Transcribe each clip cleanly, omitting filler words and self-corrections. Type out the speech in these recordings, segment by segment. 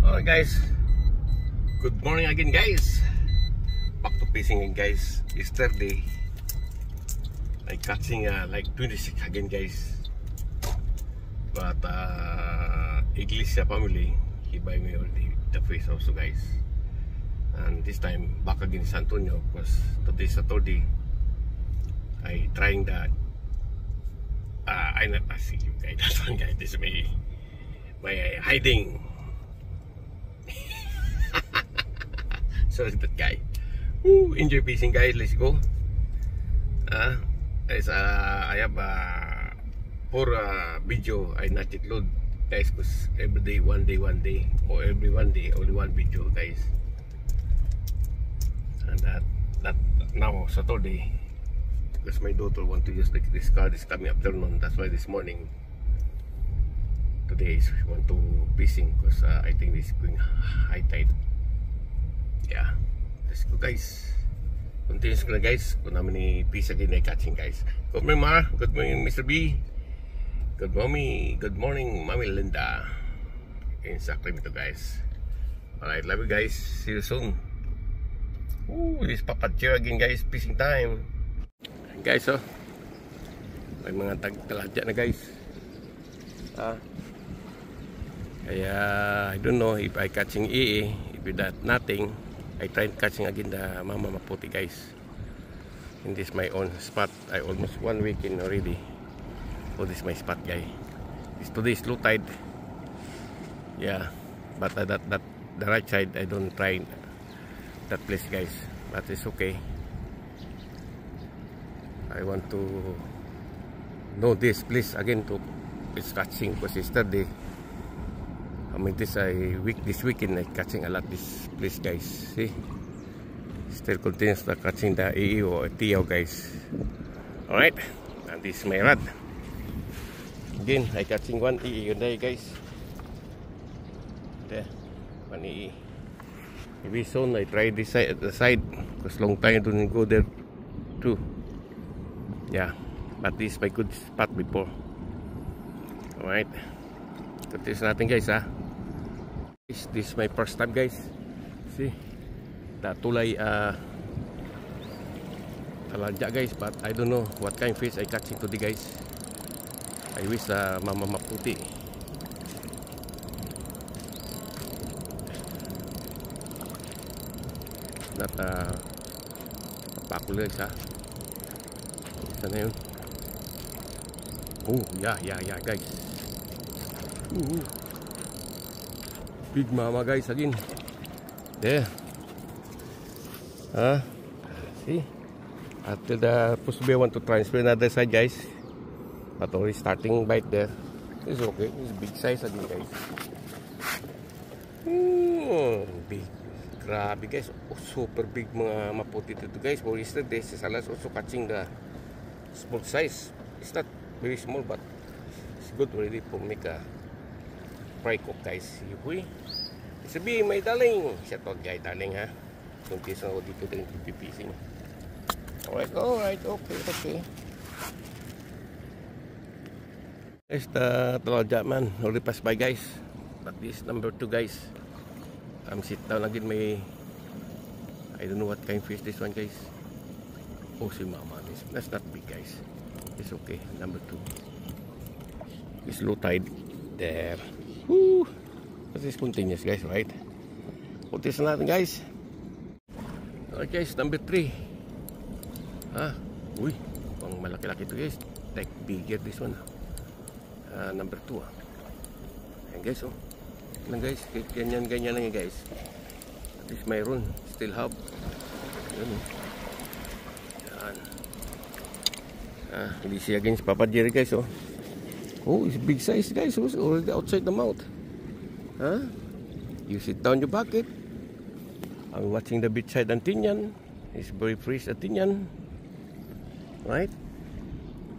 Alright guys, good morning again guys. Back to fishing again guys. Yesterday I catching like 26 again guys. But Iglesia family, he buy me already the fish also guys. And this time back again in San Antonio because today Saturday I trying that I not see you guys. That one guys, this is my hiding. So that guy. Woo, enjoy fishing guys, let's go. Guys, I have for video I not upload guys because every day one day or every one day only one video guys. And that now Saturday because my daughter want to use this car this coming afternoon. That's why this morning today is want to fishing because I think this is going high tide. Yeah, let's go guys. Continuous ko na guys kung naman ni fish again ay catching guys. Good morning Ma, good morning Mr. B, good morning Mami Linda in Sacramento guys. Alright, love you guys, see you soon. Ooh, this papacheer again guys, fishing time guys. Oh, may mga taladya na guys. Kaya I don't know if I catching EE, if that nothing I tried catching again the mama maputi guys. In this my own spot. I almost 1 week in already. So this is my spot guy. Today is low tide. Yeah, but that the right side I don't try that place guys. But it's okay. I want to know this place again to it's catching because yesterday I mean this weekend I catching a lot this place guys. See, still continues the catching the EE or TO guys. Alright, and this is my rod. Again I catching one EE today guys. There, one EE. Maybe soon I try this side, the side because long time I don't go there too. Yeah, but this is my good spot before. Alright, continues natin guys ha. This is my first time guys. See, the tulay talanja guys, but I don't know what kind of fish I catching today guys. I wish mama maputi. Not pakulo guys ha. Sana yun. Oh yeah guys. Big mama guys again. There. See? After the possibly I want to transfer another side guys. But already starting bite there. It's okay. It's big size again guys. Big. Grabe guys. Oh, super big mga maputi dito guys. For yesterday, Salas also catching the small size. It's not very small but it's good already for make a fry cook guys. Yuhui. Sabi may daling. Shout out guys daling ha. Kuntis ako dito din pipising. Alright, okay. Guys, the talajya man already passed by guys. But this number 2 guys. Sit down again may I don't know what kind of fish this one guys. Oh si mama, that's not big guys. It's okay, number 2. It's low tide. There. Woo! This is continuous guys, right? Continuous natin guys. Alright guys, number 3. Uy, pang malaki-laki ito guys. Like bigger this one. Number 2 Ayan guys, oh. Lang guys, ganyan lang yan guys. At least mayroon, still have. Ayan, oh. Yan. Hindi siya again si Papa Jerry guys, oh. Oh, it's big size guys. It's already outside the mouth. You sit down your bucket. I'm watching the beach side Antinian. It's very fresh Antinian. Right?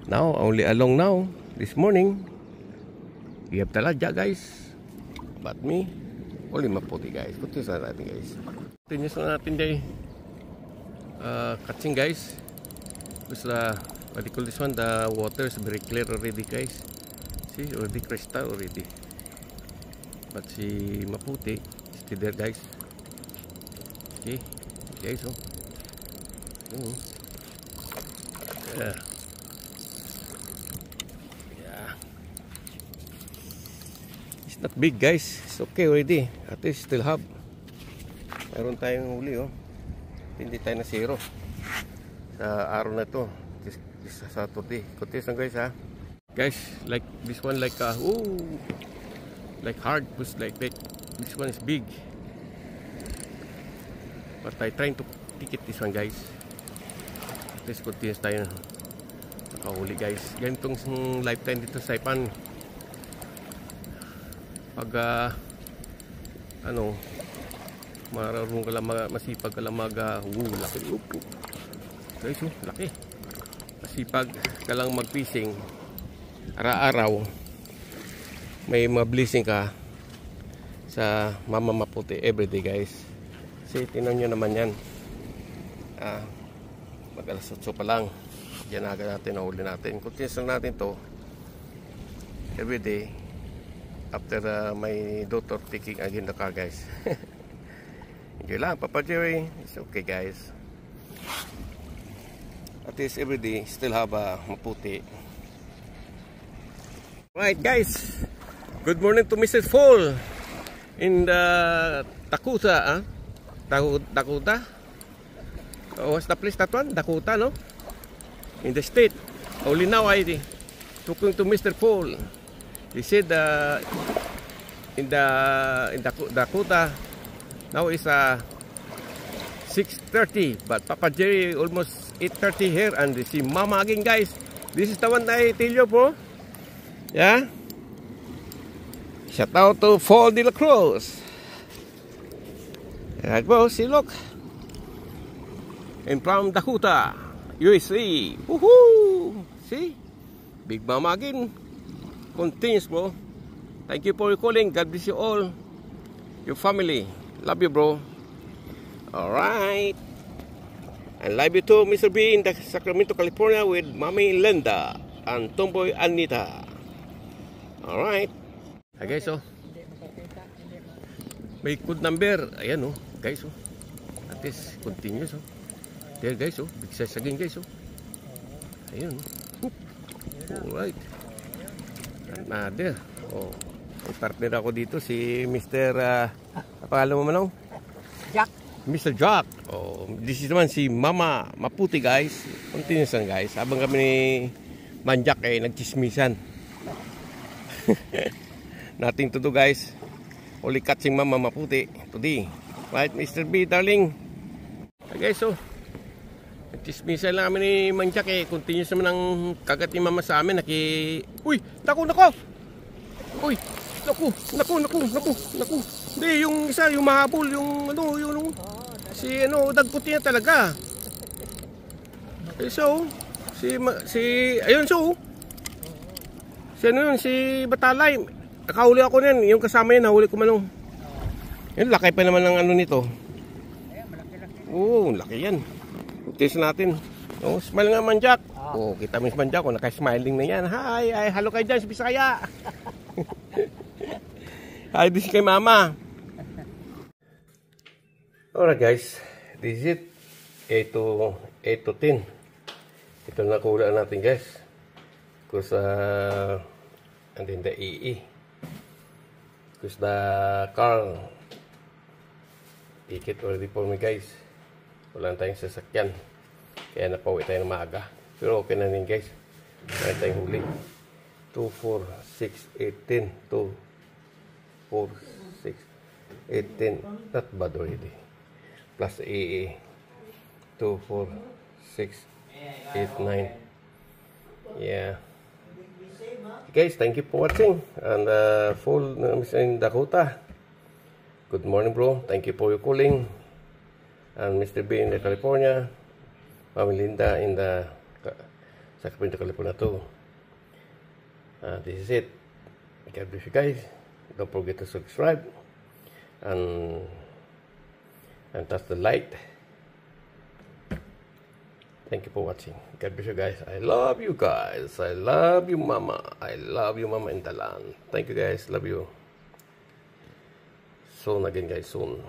Now, only along now, this morning, we have talajya guys. But me, only maputi guys. Continuous na natin guys. Continuous na natin day. Catching guys. Because what do you call this one? The water is very clear already guys. See, already crystal already. But si Maputi still there, guys. Okay, guys, oh. Yeah. Yeah. It's not big, guys. It's okay already. At least still have. Mayroon tayong huli, oh. Hindi tayo na zero sa araw na to. This Saturday. Kutis lang, guys, ha. Guys, like this one, like like hard push, like this one is big. But I trying to pick it this one, guys. At least continuous tayo nakahuli, guys. Ganitong lifetime dito sa Saipan. Pag mararong ka lang, masipag ka lang laki. Guys, laki. Masipag ka lang mag-fishing araw-araw, may ma-blessing ka sa Mama Maputi everyday, guys. Kasi tinan nyo naman yan, mag-alas 8 pa lang, yan agad natin, nahuli natin. Continuous lang natin to everyday after my daughter taking again the car, guys. Enjoy lang, Papa Jerry. It's okay, guys. At least everyday still have Maputi. Right, guys, good morning to Mrs. Fall in the Dakota, Dakota. Oh, what's the place, that one? Dakota, no? In the state. Only now I talking to Mr. Fall. He said in Dakota now is 6:30, but Papa Jerry almost 8:30 here, and see Mama again, guys. This is the one I tell you, bro. Yeah, shout out to Fall de la Cruz. Right, bro, see, look, and from Dakota, USA. Woohoo! See, Big Mama again. Continues, bro. Thank you for calling. God bless you all, your family. Love you, bro. All right, and love you too, Mr. B in Sacramento, California, with Mommy Linda and Tomboy Anita. Alright. Hi, guys, oh. May code number. Ayan, oh. Guys, oh. At least continuous, oh. There, guys, oh. Big size again, guys, oh. Ayun, oh. Alright. Another. Oh. May partner ako dito, si Mr. Pangalan mo, Manong? Jack. Mr. Jack. Oh, this is naman si Mama Maputi, guys. Continuous lang, guys. Habang kami ni Manjak nagchismisan. Nothing to do, guys. Only catching Mama Maputi today. Right, Mr. B, darling. Okay, guys, so nagchismisan lang kami ni Manjak continuous naman ang kagat ni Mama sa amin. Uy, naku. Uy, naku. Hindi, yung isa, yung mahabol, yung si dagkot niya talaga. So, ayun, so si Batalay, nakahuli ako niyan, yung kasama yan, nahuli ko, Manong. Yan, laki pa naman ng nito. Oo, laki yan. Test natin. Oh, smile nga, Manjak. Oh, kita mo si Manjak, naka-smiling na yan. Hi, hello kayo dyan sa Bisaya. Hi, this is kay Mama. Alright, guys, this is it. 8 to 10. Ito na kulaan natin, guys. Because and then the EE, because the car ticket already for me, guys. Wala tayong sasakyan, kaya napauwi tayo ng maaga, pero okay na rin, guys. Wala tayong huli. 2, 4, 6, 18 2, 4, 6, 18, not bad already, plus EE 2, 4, 6, 8, 9. Yeah, guys, thank you for watching. And Fall in Dakota, good morning, bro. Thank you for your calling. And Mr. B in the California, Mami Linda in the Sacramento, California too. This is it. God bless you, guys. Don't forget to subscribe and touch the like. Thank you for watching. God bless you, guys. I love you, guys. I love you, Mama. I love you, Mama in the land. Thank you, guys. Love you. soon again guys, soon.